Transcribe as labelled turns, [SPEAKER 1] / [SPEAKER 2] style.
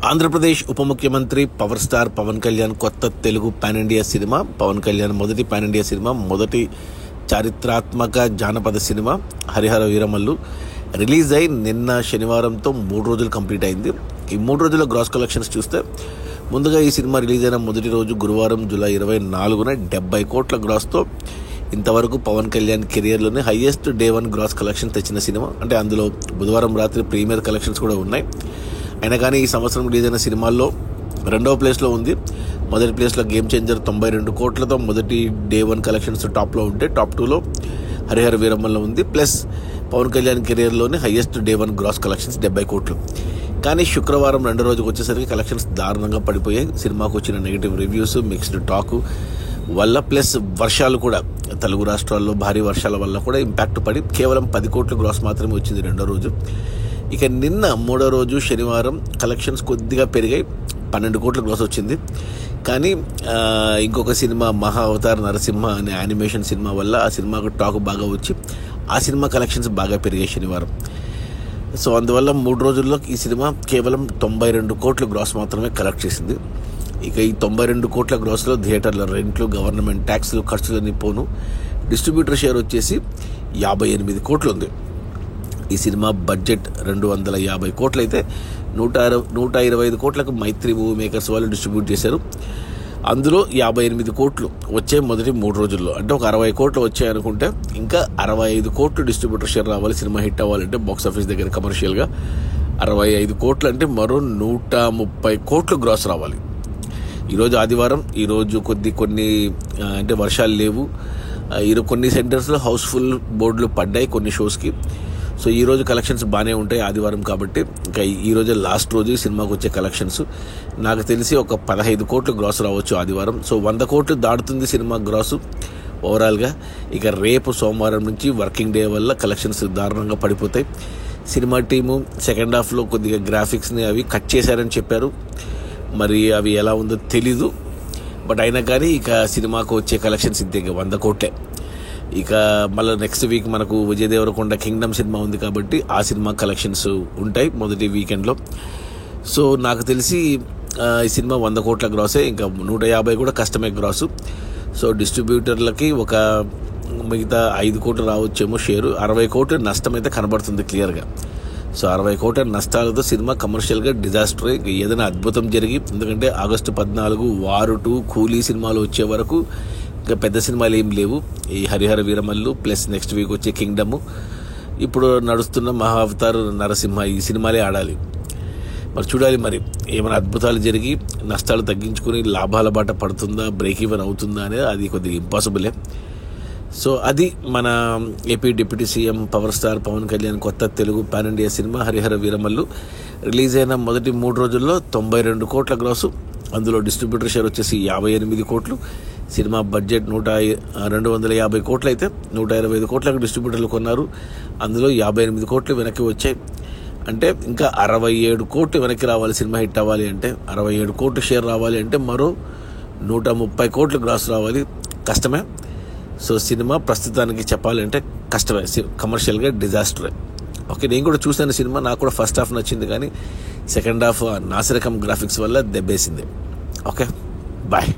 [SPEAKER 1] ఆంధ్రప్రదేశ్ ఉప ముఖ్యమంత్రి power star Pawan Kalyan కొత్త తెలుగు పాన్ ఇండియా సినిమా. పవన్ కళ్యాణ్ మొదటి పాన్ ఇండియా సినిమా, మొదటి చారిత్రాత్మక జానపద సినిమా హరిహర వీరమల్లు రిలీజ్ అయి నిన్న శనివారంతో 3 రోజులు కంప్లీట్ అయింది. ఈ 3 రోజుల గ్రాస్ కలెక్షన్స్ చూస్తే ముందుగా ఈ సినిమా రిలీజ్ అయిన మొదటి రోజు గురువారం జూలై 24న 70 కోట్ల గ్రాస్తో ఇంతవరకు పవన్ కళ్యాణ్ కెరియర్లోనే హైయెస్ట్ డే 1 గ్రాస్ కలెక్షన్ తెచ్చిన సినిమా. అంటే అందులో బుధవారం రాత్రి ప్రీమియర్ కలెక్షన్స్ కూడా ఉన్నాయి. అయినా కానీ ఈ సంవత్సరం రిలీజ్ అయిన సినిమాల్లో రెండవ ప్లేస్లో ఉంది. మొదటి ప్లేస్లో గేమ్ చేంజర్ 92 కోట్లతో మొదటి డే 1 కలెక్షన్స్ టాప్లో ఉంటే, టాప్ 2లో హరిహర వీరమల్లు ఉంది. ప్లస్ పవన్ కళ్యాణ్ కెరియర్లోనే హైయెస్ట్ డే 1 గ్రాస్ కలెక్షన్స్ 70 కోట్లు. కానీ శుక్రవారం రెండో రోజుకి వచ్చేసరికి కలెక్షన్స్ దారుణంగా పడిపోయాయి. సినిమాకు వచ్చిన నెగిటివ్ రివ్యూస్, మిక్స్డ్ టాక్ వల్ల, ప్లస్ వర్షాలు కూడా తెలుగు రాష్ట్రాల్లో భారీ వర్షాల వల్ల కూడా ఇంపాక్ట్ పడి కేవలం 10 కోట్ల గ్రాస్ మాత్రమే వచ్చింది రెండో రోజు. ఇక నిన్న మూడో రోజు శనివారం కలెక్షన్స్ కొద్దిగా పెరిగాయి, 12 కోట్ల గ్రాస్ వచ్చింది. కానీ ఇంకొక సినిమా మహా అవతార్ నరసింహ అనే యానిమేషన్ సినిమా వల్ల ఆ సినిమాకు టాక్ బాగా వచ్చి ఆ సినిమా కలెక్షన్స్ బాగా పెరిగాయి శనివారం. సో అందువల్ల 3 రోజుల్లో ఈ సినిమా కేవలం 92 కోట్ల గ్రాస్ మాత్రమే కలెక్ట్ చేసింది. ఇక ఈ 92 కోట్ల గ్రాస్లో థియేటర్ల రెంట్లు, గవర్నమెంట్ ట్యాక్స్లు, ఖర్చులన్నీ పోను డిస్ట్రిబ్యూటర్ షేర్ వచ్చేసి 58 కోట్లు ఉంది. ఈ సినిమా బడ్జెట్ 250 కోట్లు అయితే 125 కోట్లకు మైత్రి మూవీ మేకర్స్ వాళ్ళు డిస్ట్రిబ్యూట్ చేశారు. అందులో 58 కోట్లు వచ్చే మొదటి 3 రోజుల్లో. అంటే ఒక 60 కోట్లు వచ్చాయనుకుంటే ఇంకా 65 కోట్లు డిస్ట్రిబ్యూటర్ షేర్ రావాలి. సినిమా హిట్ అవ్వాలంటే బాక్స్ ఆఫీస్ దగ్గర కమర్షియల్గా 65 కోట్లు అంటే మరో 130 కోట్లు గ్రాస్ రావాలి. ఈరోజు ఆదివారం, ఈరోజు కొన్ని అంటే వర్షాలు లేవు. కొన్ని సెంటర్స్లో హౌస్ఫుల్ బోర్డులు పడ్డాయి కొన్ని షోస్కి. సో ఈరోజు కలెక్షన్స్ బాగానే ఉంటాయి ఆదివారం కాబట్టి. ఇంకా ఈరోజు లాస్ట్ రోజు సినిమాకి వచ్చే కలెక్షన్స్ నాకు తెలిసి ఒక 15 కోట్లు గ్రాస్ రావచ్చు ఆదివారం. సో 100 కోట్లు దాటుతుంది సినిమా గ్రాసు ఓవరాల్గా. ఇక రేపు సోమవారం నుంచి వర్కింగ్ డే వల్ల కలెక్షన్స్ దారుణంగా పడిపోతాయి. సినిమా టీము సెకండ్ హాఫ్లో కొద్దిగా గ్రాఫిక్స్ని అవి కట్ చేశారని చెప్పారు. మరి అవి ఎలా ఉందో తెలీదు. బట్ అయినా కానీ ఇక సినిమాకు వచ్చే కలెక్షన్స్ ఇంతే, 100 కోట్లే. ఇక మళ్ళీ నెక్స్ట్ వీక్ మనకు విజయ్ దేవరకొండ కింగ్డమ్ సినిమా ఉంది కాబట్టి ఆ సినిమా కలెక్షన్స్ ఉంటాయి మొదటి వీకెండ్లో. సో నాకు తెలిసి ఈ సినిమా 100 కోట్ల గ్రాసే, ఇంకా 150 కూడా కష్టమే గ్రాసు. సో డిస్ట్రిబ్యూటర్లకి ఒక మిగతా 5 కోట్లు రావచ్చేమో షేరు. 60 కోట్లు నష్టం అయితే కనబడుతుంది క్లియర్గా. సో 60 కోట్ల నష్టాలతో సినిమా కమర్షియల్గా డిజాస్టర్. ఏదైనా అద్భుతం జరిగి, ఎందుకంటే ఆగస్టు 14 వార్ 2, కూలీ సినిమాలు వచ్చే వరకు ఇంకా పెద్ద సినిమాలు ఏం లేవు. ఈ Harihara Veeramallu plus next week వచ్చే కింగ్డమ్, ఇప్పుడు నడుస్తున్న మహా అవతార్ నరసింహ, ఈ సినిమాలే ఆడాలి. మరి చూడాలి మరి ఏమైనా అద్భుతాలు జరిగి నష్టాలు తగ్గించుకుని లాభాల బాట పడుతుందా, బ్రేక్ ఈవెన్ అవుతుందా అనేది అది కొద్దిగా ఇంపాసిబులే. సో అది మన AP deputy CM power star Pawan Kalyan కొత్త Telugu pan India cinema Harihara Veeramallu release అయిన మొదటి 3 రోజుల్లో 92 కోట్ల గ్రాసు. అందులో డిస్ట్రిబ్యూటర్ షేర్ వచ్చేసి 58 కోట్లు. సినిమా బడ్జెట్ 250 కోట్లు అయితే 125 కోట్లకు డిస్ట్రిబ్యూటర్లు కొన్నారు. అందులో 58 కోట్లు వెనక్కి వచ్చాయి. అంటే ఇంకా 67 కోట్లు వెనక్కి రావాలి సినిమా హిట్ అవ్వాలి అంటే. 67 కోట్లు షేర్ రావాలి అంటే మరో 130 కోట్లు గ్రాస్ రావాలి. కష్టమే. సో సినిమా ప్రస్తుతానికి చెప్పాలంటే కష్టమే, కమర్షియల్గా డిజాస్టరే. ఓకే, నేను కూడా చూసాను సినిమా. నాకు కూడా ఫస్ట్ హాఫ్ నచ్చింది, కానీ సెకండ్ హాఫ్ నాసిరకం గ్రాఫిక్స్ వల్ల దెబ్బేసింది. Okay, bye.